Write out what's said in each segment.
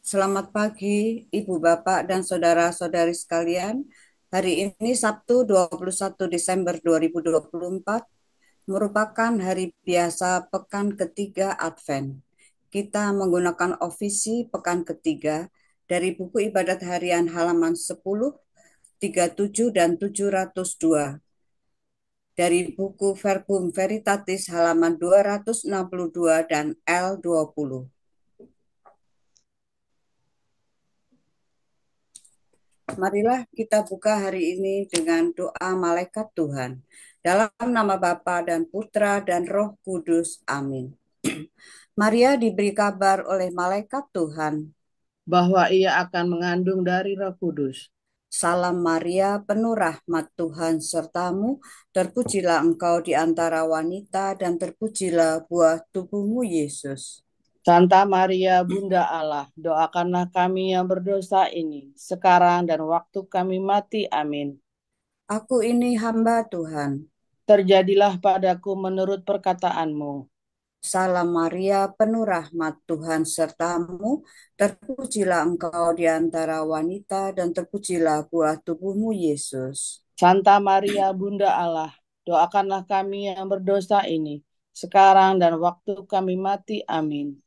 Selamat pagi, Ibu, Bapak, dan saudara-saudari sekalian. Hari ini Sabtu 21 Desember 2024 merupakan hari biasa pekan ketiga Advent. Kita menggunakan ofisi pekan ketiga dari buku ibadat harian halaman 10, 37, dan 702. Dari buku Verbum Veritatis halaman 262 dan L20. Marilah kita buka hari ini dengan doa malaikat Tuhan. Dalam nama Bapa dan Putra dan Roh Kudus. Amin. Maria diberi kabar oleh malaikat Tuhan. Bahwa ia akan mengandung dari Roh Kudus. Salam Maria, penuh rahmat Tuhan sertamu. Terpujilah engkau di antara wanita dan terpujilah buah tubuhmu Yesus. Santa Maria, Bunda Allah, doakanlah kami yang berdosa ini, sekarang dan waktu kami mati. Amin. Aku ini hamba Tuhan. Terjadilah padaku menurut perkataanmu. Salam Maria, penuh rahmat Tuhan sertamu, terpujilah engkau di antara wanita dan terpujilah buah tubuhmu Yesus. Santa Maria, Bunda Allah, doakanlah kami yang berdosa ini, sekarang dan waktu kami mati. Amin.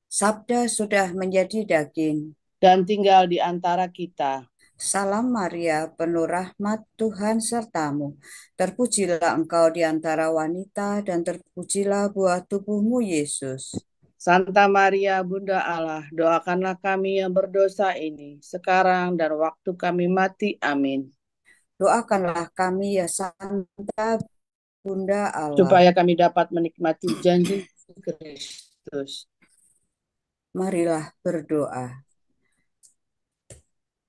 Sabda sudah menjadi daging. Dan tinggal di antara kita. Salam Maria, penuh rahmat Tuhan sertamu, terpujilah engkau di antara wanita dan terpujilah buah tubuhmu Yesus. Santa Maria, Bunda Allah, doakanlah kami yang berdosa ini, sekarang dan waktu kami mati. Amin. Doakanlah kami ya Santa Bunda Allah. Supaya kami dapat menikmati janji Kristus. Marilah berdoa.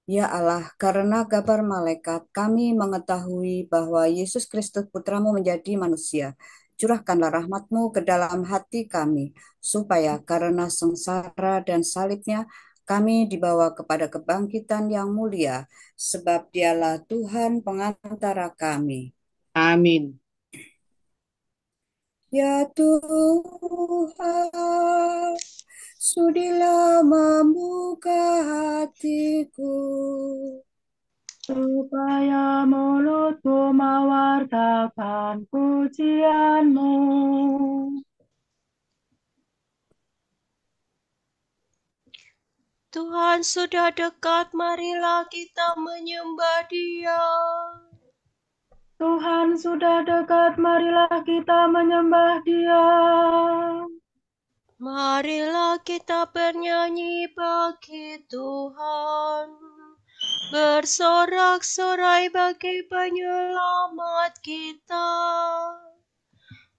Ya Allah, karena kabar malaikat, kami mengetahui bahwa Yesus Kristus Putramu menjadi manusia. Curahkanlah rahmat-Mu ke dalam hati kami, supaya karena sengsara dan salibnya, kami dibawa kepada kebangkitan yang mulia, sebab dialah Tuhan pengantara kami. Amin. Ya Tuhan, sudilah membuka hatiku, supaya mulutku mewartakan pujianmu. Tuhan sudah dekat, marilah kita menyembah Dia. Tuhan sudah dekat, marilah kita menyembah Dia. Marilah kita bernyanyi bagi Tuhan, bersorak-sorai bagi penyelamat kita,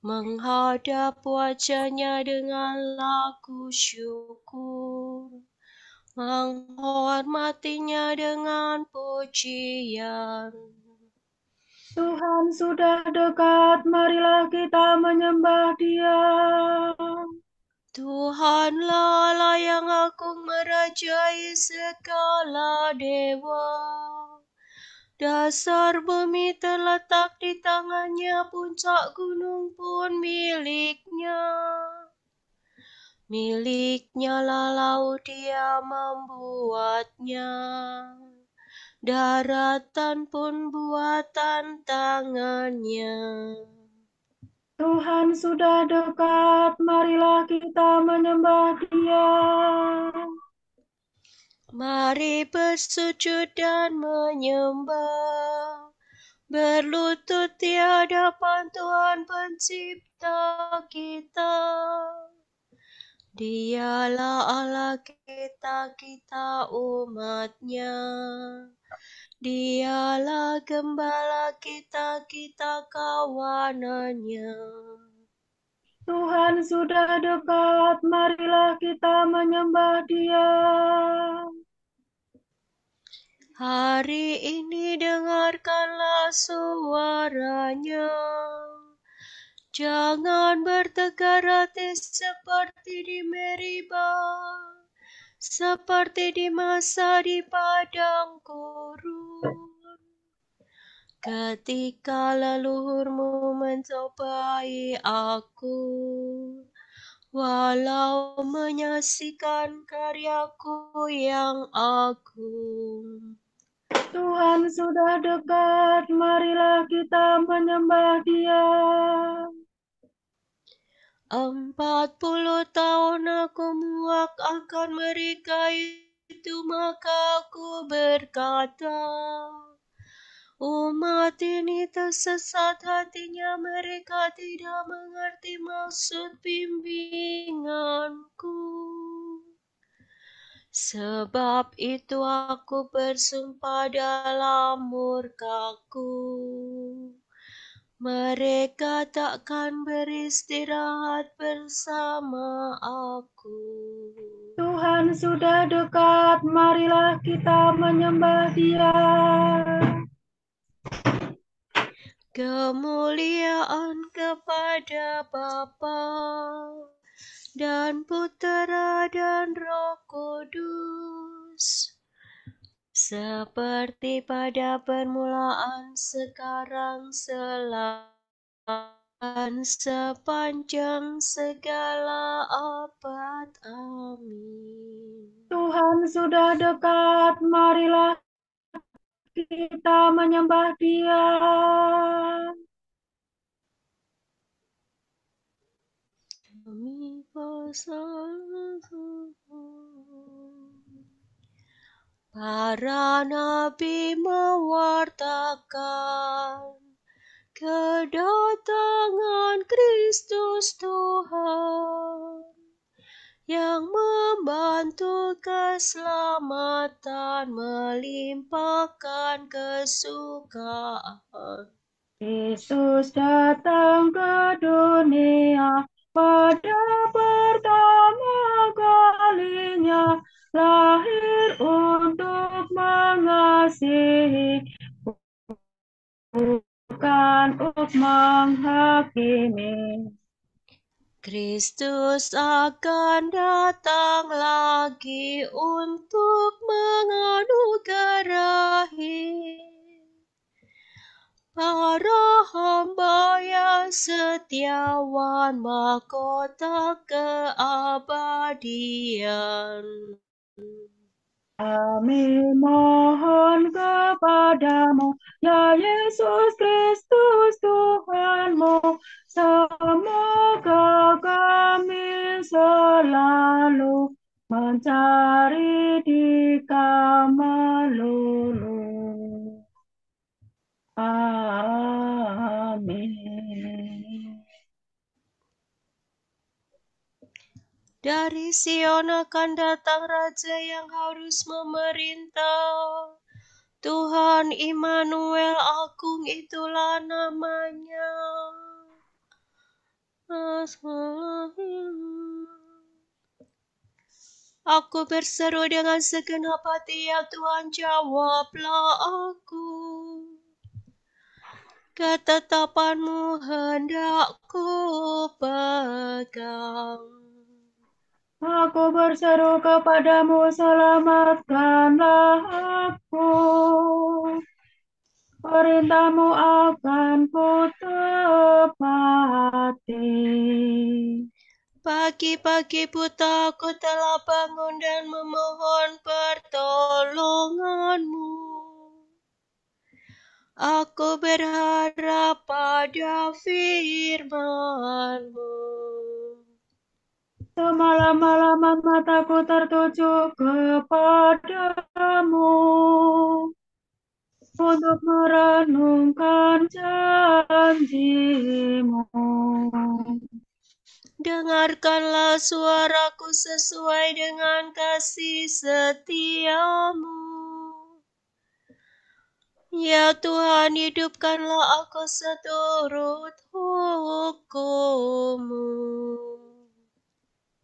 menghadap wajahnya dengan lagu syukur, menghormatinya dengan pujian. Tuhan sudah dekat, marilah kita menyembah Dia. Tuhanlah Allah yang agung merajai segala dewa. Dasar bumi terletak di tangannya, puncak gunung pun miliknya. Miliknya lah laut, Dia membuatnya. Daratan pun buatan tangannya. Tuhan sudah dekat, marilah kita menyembah Dia. Mari bersujud dan menyembah, berlutut di hadapan Tuhan Pencipta kita. Dialah Allah kita, kita umat-Nya. Dialah gembala kita, kita kawanan-Nya. Tuhan sudah dekat, marilah kita menyembah Dia. Hari ini dengarkanlah suaranya. Jangan bertegar hati seperti di Meribah, seperti di masa di padang gurun, ketika leluhurmu mencobai aku, walau menyaksikan karyaku yang agung. Tuhan sudah dekat, marilah kita menyembah Dia. 40 tahun aku muak akan mereka itu, maka aku berkata, umat ini tersesat hatinya, mereka tidak mengerti maksud bimbinganku. Sebab itu aku bersumpah dalam murkaku, mereka takkan beristirahat bersama aku. Tuhan sudah dekat, marilah kita menyembah Dia. Kemuliaan kepada Bapa dan Putera dan Roh Kudus, seperti pada permulaan, sekarang, dan sepanjang segala abad. Amin. Tuhan sudah dekat, marilah kita menyembah Dia. Kami bersatu. Para nabi mewartakan kedatangan Kristus Tuhan yang membantu keselamatan, melimpahkan kesukaan. Yesus datang ke dunia pada pertama kalinya, lahir untuk mengasihi, bukan untuk menghakimi. Kristus akan datang lagi untuk menganugerahi para hamba yang setiawan mahkota keabadian. Kami mohon kepadamu, ya Yesus Kristus Tuhanmu, semoga kami selalu mencari Dikau melulu. Amin. Dari Sion akan datang Raja yang harus memerintah. Tuhan Immanuel Agung itulah namanya. Aku berseru dengan segenap hati, ya Tuhan, jawablah aku. Ketetapanmu hendak ku pegang. Aku berseru kepadamu, selamatkanlah aku. Perintahmu akan ku tepati. Pagi-pagi buta aku telah bangun dan memohon pertolonganmu. Aku berharap pada firman-Mu. Semalam-malaman mataku tertuju kepadamu untuk merenungkan janji-Mu. Dengarkanlah suaraku sesuai dengan kasih setia-Mu. Ya Tuhan, hidupkanlah aku seturut hukum-Mu.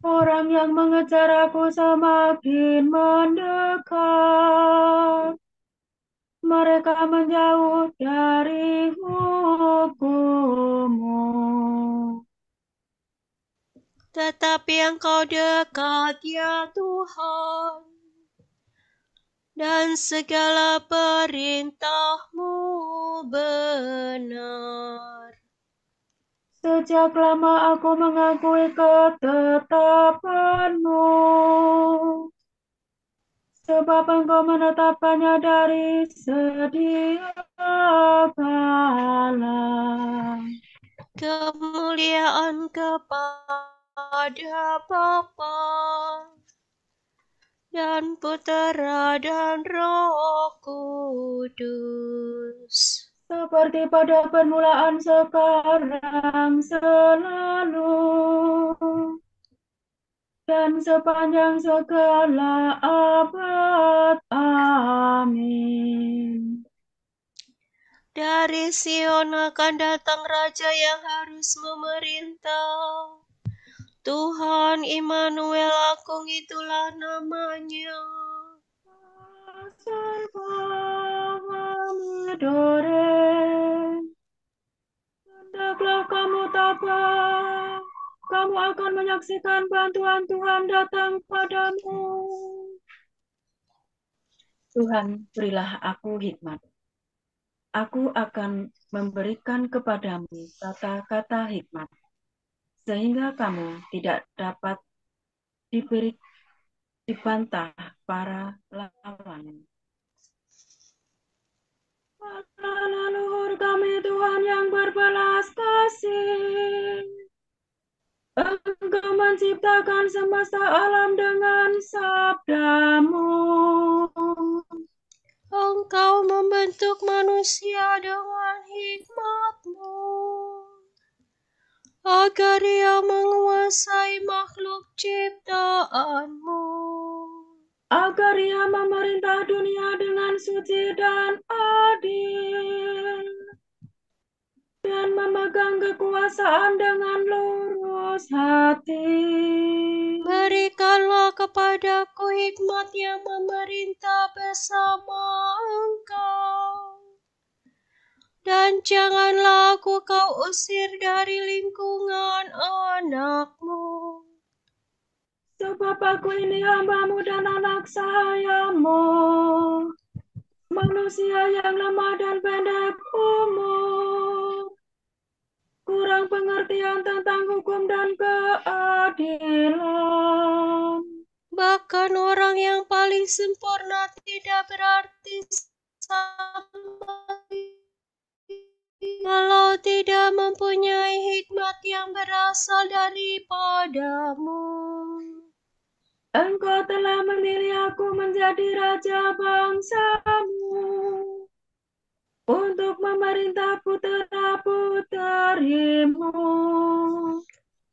Orang yang mengejar aku semakin mendekat. Mereka menjauh dari hukum-Mu. Tetapi Engkau dekat, ya Tuhan, dan segala perintah-Mu benar. Sejak lama aku mengakui ketetapan-Mu, sebab Engkau menetapkannya dari sedia kala. Kemuliaan kepada Bapa dan Putera dan Roh Kudus. Seperti pada permulaan, sekarang, selalu, dan sepanjang segala abad. Amin. Dari Sion akan datang Raja yang harus memerintah. Tuhan Immanuel Agung itulah namanya. Hendaklah kamu tabah, kamu akan menyaksikan bantuan Tuhan datang padamu. Tuhan, berilah aku hikmat. Aku akan memberikan kepadamu kata-kata hikmat, sehingga kamu tidak dapat dibantah para lawan. Leluhur kami, Tuhan yang berbelas kasih, Engkau menciptakan semesta alam dengan sabda-Mu. Engkau membentuk manusia dengan hikmat-Mu, agar ia menguasai makhluk ciptaan-Mu. Agar ia memerintah dunia dengan suci dan adil, dan memegang kekuasaan dengan lurus hati. Berikanlah kepadaku hikmat yang memerintah bersama Engkau, dan janganlah aku kau usir dari lingkungan anak-Mu. Sebab aku ini hamba-Mu dan anak sahayamu, manusia yang lemah dan pendek umur, kurang pengertian tentang hukum dan keadilan. Bahkan orang yang paling sempurna tidak berarti sama kalau tidak mempunyai hikmat yang berasal daripadamu. Engkau telah memilih aku menjadi raja bangsa-Mu, untuk memerintah putera-puterimu.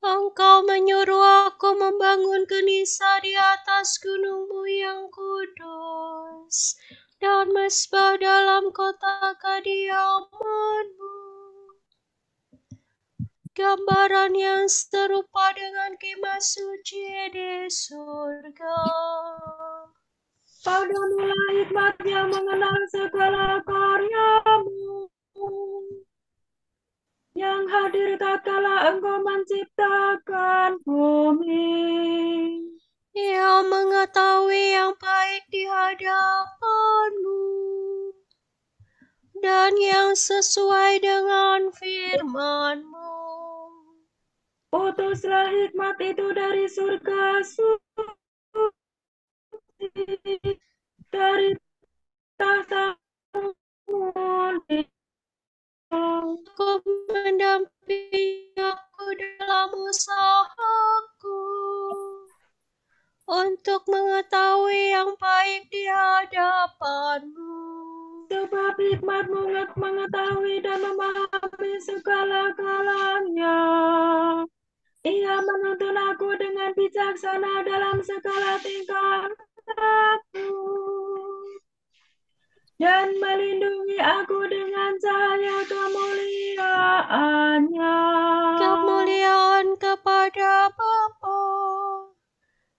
Engkau menyuruh aku membangun kenisa di atas gunung-Mu yang kudus, dan mesbah dalam kota kediaman-Mu. Gambaran yang serupa dengan kemah suci di surga. Padamulah hikmat yang mengenal segala karya-Mu, yang hadir tatkala Engkau menciptakan bumi. Ia mengetahui yang baik di hadapan-Mu, dan yang sesuai dengan firman-Mu. Utuslah hikmat itu dari surga suci, dari tahta-Mu. Aku mendampingi aku dalam usahaku untuk mengetahui yang baik di hadapan-Mu. Sebab hikmat-Mu mengetahui dan memahami segala-galanya. Ia menuntun aku dengan bijaksana dalam segala tingkah laku, dan melindungi aku dengan cahaya kemuliaan-Nya. Kemuliaan kepada Bapa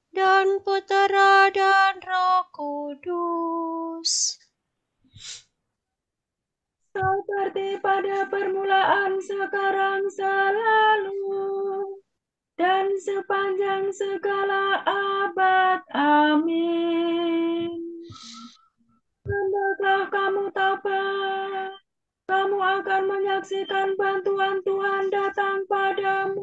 dan Putera dan Roh Kudus, Seperti pada permulaan, sekarang, selalu, dan sepanjang segala abad. Amin. Hendaklah kamu tabah, kamu akan menyaksikan bantuan Tuhan datang padamu.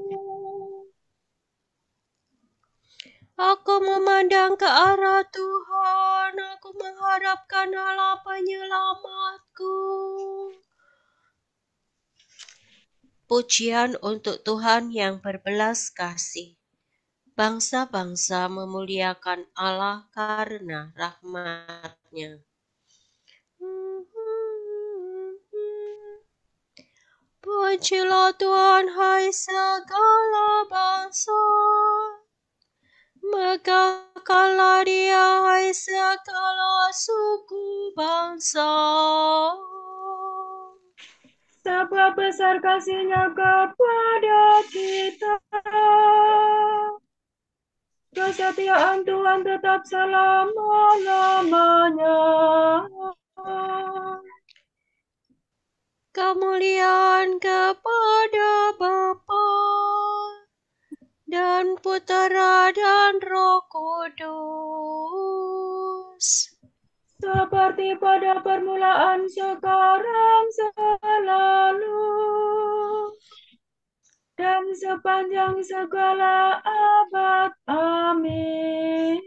Aku memandang ke arah Tuhan, aku mengharapkan Allah penyelamatku. Pujian untuk Tuhan yang berbelas kasih. Bangsa-bangsa memuliakan Allah karena rahmat-Nya. Pujilah Tuhan, hai segala bangsa. Megahkanlah Dia, hai segala suku bangsa. Sebab besar kasih-Nya kepada kita. Kesetiaan Tuhan tetap selama-lamanya. Kemuliaan kepada Bapa dan Putera dan Roh Kudus. Seperti pada permulaan, sekarang, selalu, dan sepanjang segala abad. Amin.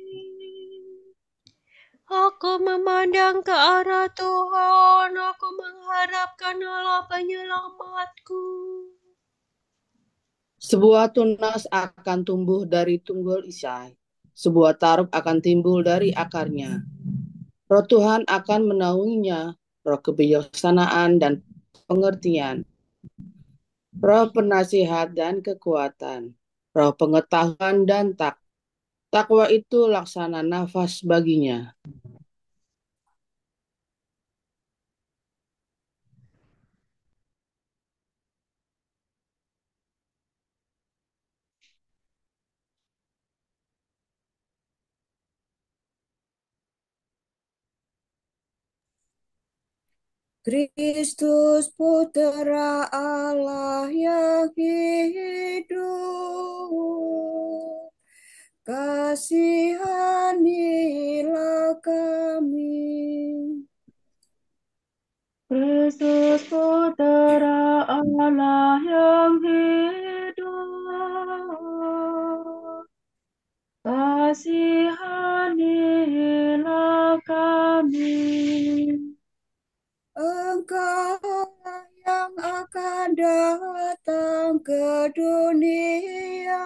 Aku memandang ke arah Tuhan, aku mengharapkan Allah penyelamatku. Sebuah tunas akan tumbuh dari tunggul Isai, sebuah taruk akan timbul dari akarnya. Roh Tuhan akan menaunginya, roh kebijaksanaan dan pengertian, roh penasihat dan kekuatan, roh pengetahuan dan takwa itu laksana nafas baginya. Kristus Putera Allah yang hidup, kasihanilah kami. Kristus Putera Allah yang hidup, kasihanilah kami. Engkau yang akan datang ke dunia,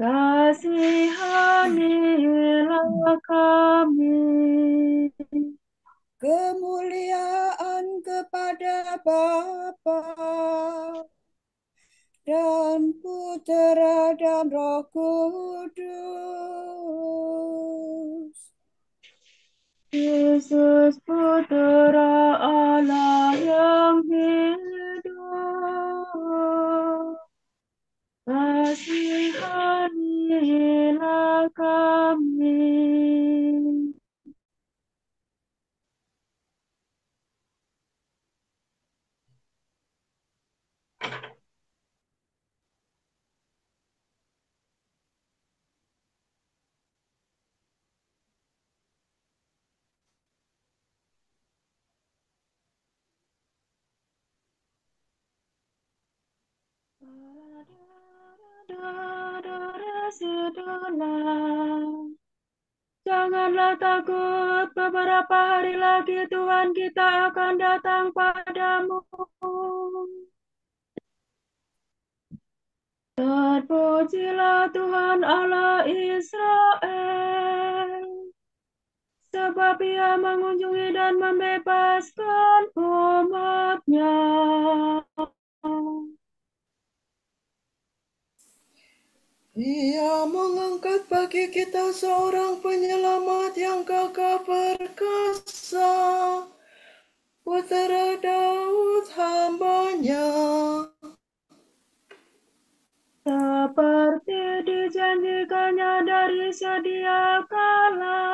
kasihanilah kami. kemuliaan kepada Bapa dan Putera dan Roh Kudus. Yesus Putera Allah yang hidup, kasihanilah kami. Janganlah takut, beberapa hari lagi Tuhan kita akan datang padamu. Terpujilah Tuhan Allah Israel, sebab Ia mengunjungi dan membebaskan umat-Nya. Ia mengangkat bagi kita seorang penyelamat yang gagah perkasa, Putera Daud hamba-Nya. Seperti dijanjikannya dari sedia kala,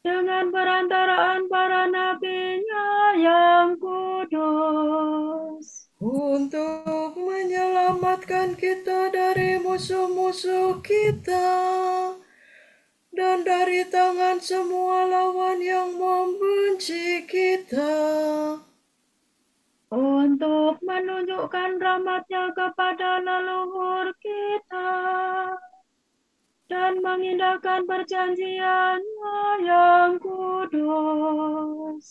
dengan perantaraan para nabi-Nya yang kudus, Untuk menyelamatkan kita dari musuh-musuh kita dan dari tangan semua lawan yang membenci kita, untuk menunjukkan rahmat-Nya kepada leluhur kita dan mengindahkan perjanjian-Nya yang kudus.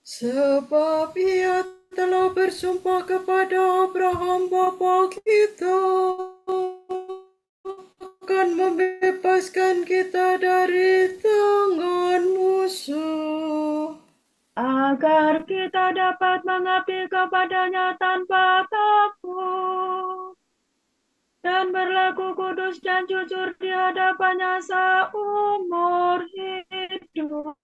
sebab Ia telah bersumpah kepada Abraham bapa kita akan membebaskan kita dari tangan musuh, agar kita dapat mengabdi kepada-Nya tanpa takut dan berlaku kudus dan jujur di hadapan-Nya seumur hidup.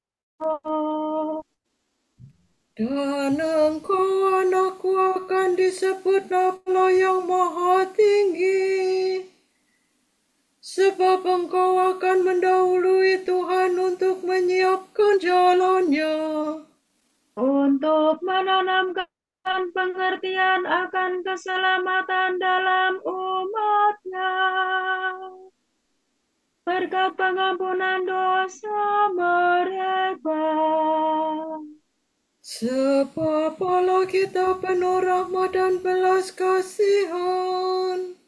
dan Engkau anakku akan disebut Allah yang Maha Tinggi, sebab Engkau akan mendahului Tuhan untuk menyiapkan jalannya, Untuk menanamkan pengertian akan keselamatan dalam umat-Nya, berkat pengampunan dosa mereka. sebab Allah kita penuh rahmat dan belas kasihan.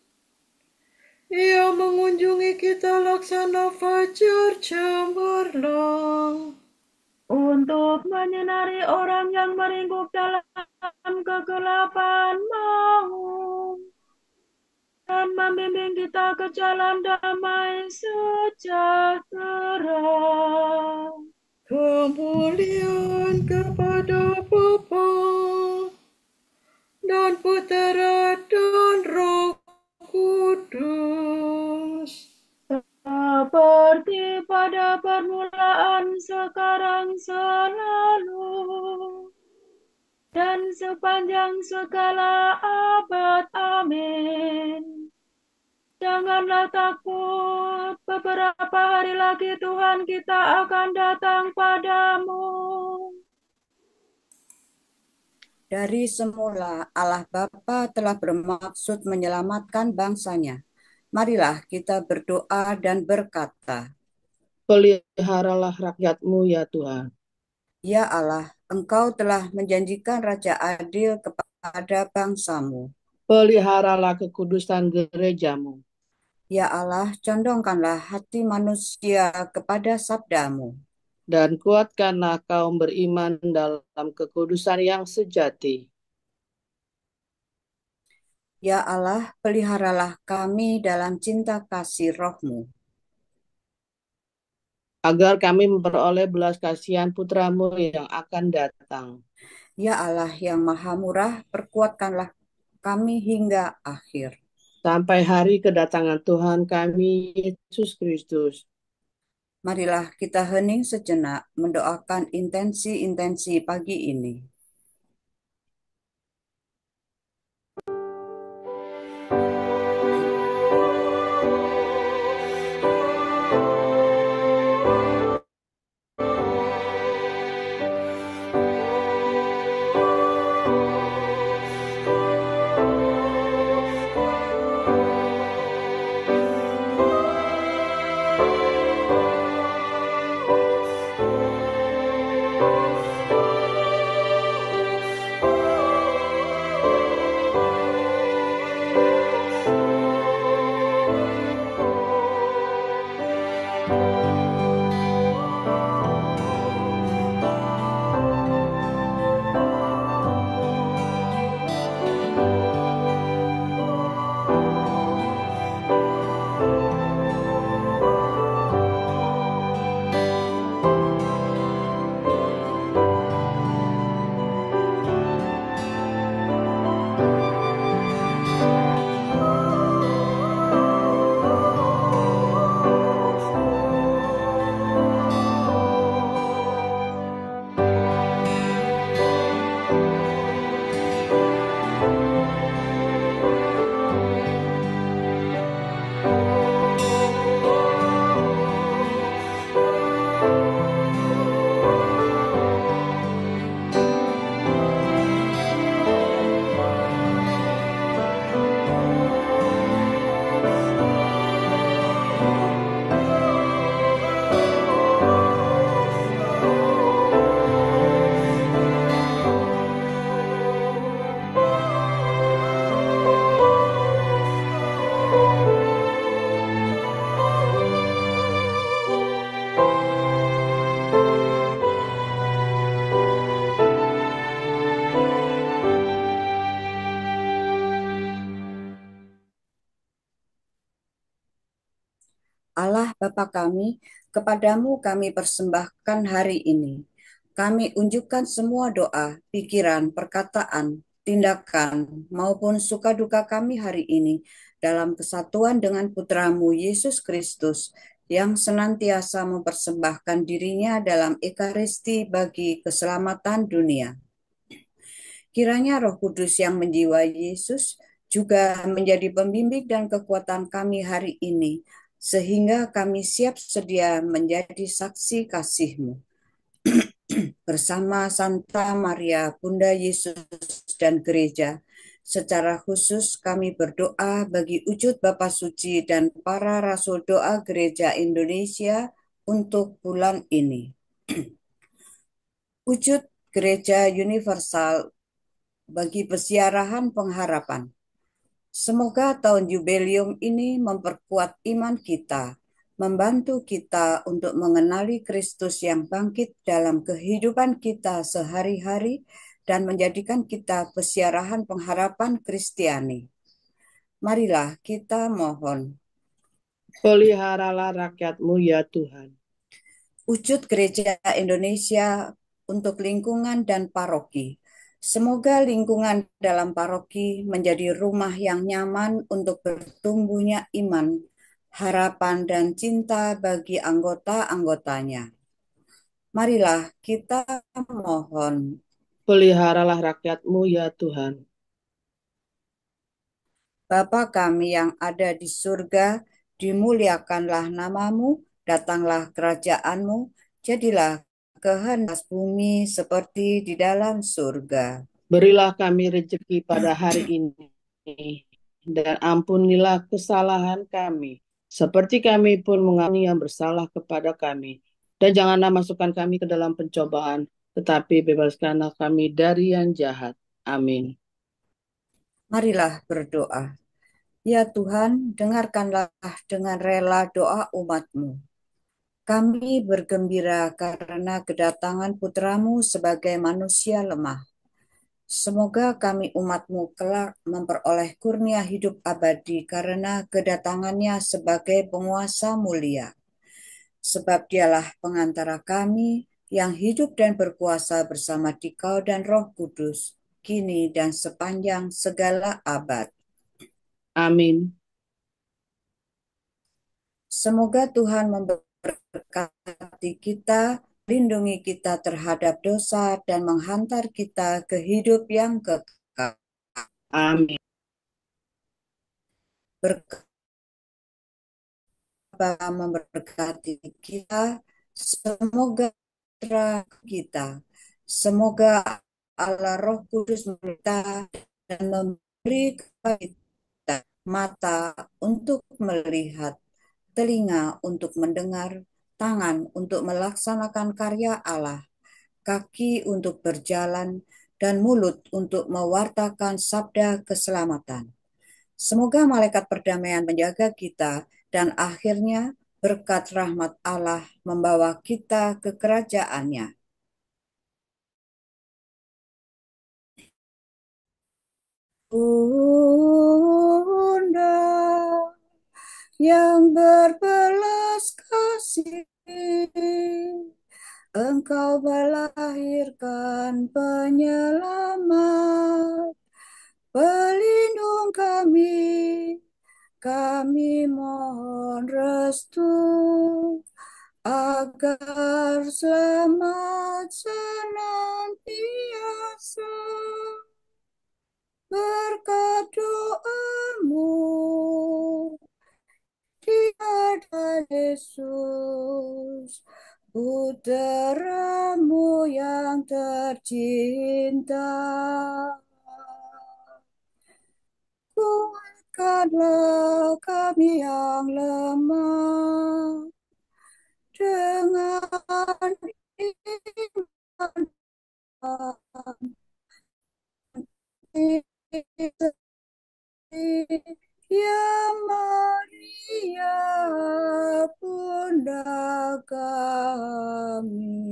Ia mengunjungi kita laksana fajar cemerlang, Untuk menyinari orang yang meringkuk dalam kegelapan maut, dan membimbing kita ke jalan damai sejahtera. kemuliaan kepada Bapa dan Putera dan Roh Kudus, Seperti pada permulaan, sekarang, selalu, dan sepanjang segala abad. Amin. Janganlah takut, beberapa hari lagi Tuhan kita akan datang padamu. Dari semula Allah Bapa telah bermaksud menyelamatkan bangsanya. Marilah kita berdoa dan berkata, Peliharalah rakyat-Mu ya Tuhan. Ya Allah, Engkau telah menjanjikan Raja adil kepada bangsamu. Peliharalah kekudusan gereja-Mu. Ya Allah, condongkanlah hati manusia kepada sabdamu. Dan kuatkanlah kaum beriman dalam kekudusan yang sejati. Ya Allah, peliharalah kami dalam cinta kasih roh-Mu. Agar kami memperoleh belas kasihan Putra-Mu yang akan datang. Ya Allah yang maha murah, perkuatkanlah kami hingga akhir. Sampai hari kedatangan Tuhan kami, Yesus Kristus. Marilah kita hening sejenak mendoakan intensi-intensi pagi ini. Allah Bapa kami, kepadamu kami persembahkan hari ini. Kami unjukkan semua doa, pikiran, perkataan, tindakan, maupun suka duka kami hari ini dalam kesatuan dengan Putramu Yesus Kristus yang senantiasa mempersembahkan dirinya dalam Ekaristi bagi keselamatan dunia. Kiranya Roh Kudus yang menjiwai Yesus juga menjadi pembimbing dan kekuatan kami hari ini, sehingga kami siap sedia menjadi saksi kasih-Mu. Bersama Santa Maria, Bunda Yesus dan Gereja, secara khusus kami berdoa bagi wujud Bapa Suci dan para rasul doa Gereja Indonesia untuk bulan ini. Wujud Gereja Universal bagi pesiarahan pengharapan. Semoga tahun jubileum ini memperkuat iman kita, membantu kita untuk mengenali Kristus yang bangkit dalam kehidupan kita sehari-hari, dan menjadikan kita pesiarahan pengharapan Kristiani. Marilah kita mohon. Peliharalah rakyat-Mu ya Tuhan. Wujud Gereja Indonesia untuk lingkungan dan paroki. Semoga lingkungan dalam paroki menjadi rumah yang nyaman untuk bertumbuhnya iman, harapan, dan cinta bagi anggota-anggotanya. Marilah kita mohon. Peliharalah rakyat-Mu ya Tuhan. Bapa kami yang ada di surga, dimuliakanlah nama-Mu, datanglah kerajaan-Mu, jadilah kehendak bumi seperti di dalam surga. Berilah kami rezeki pada hari ini, dan ampunilah kesalahan kami, seperti kami pun mengampuni yang bersalah kepada kami. Dan janganlah masukkan kami ke dalam pencobaan, tetapi bebaskanlah kami dari yang jahat. Amin. Marilah berdoa. Ya Tuhan, dengarkanlah dengan rela doa umat-Mu. Kami bergembira karena kedatangan Putramu sebagai manusia lemah. Semoga kami umat-Mu kelak memperoleh kurnia hidup abadi karena kedatangannya sebagai penguasa mulia. Sebab dialah pengantara kami yang hidup dan berkuasa bersama Dikau dan Roh Kudus, kini dan sepanjang segala abad. Amin. Semoga Tuhan memberkati kita, lindungi kita terhadap dosa, dan menghantar kita ke hidup yang kekal. Amin. Berkata memberkati kita, semoga kita, semoga Allah Roh Kudus kita dan memberi kepada kita mata untuk melihat, telinga untuk mendengar, tangan untuk melaksanakan karya Allah, kaki untuk berjalan, dan mulut untuk mewartakan sabda keselamatan. Semoga malaikat perdamaian menjaga kita, dan akhirnya berkat rahmat Allah membawa kita ke kerajaannya. Bunda yang berbelas kasih, Engkau melahirkan penyelamat, pelindung kami mohon restu, agar selamat senantiasa. Berkat doamu, tiada Yesus, Putramu yang tercinta. Kuatkanlah kami yang lemah dengan iman. Ya Maria, Bunda kami.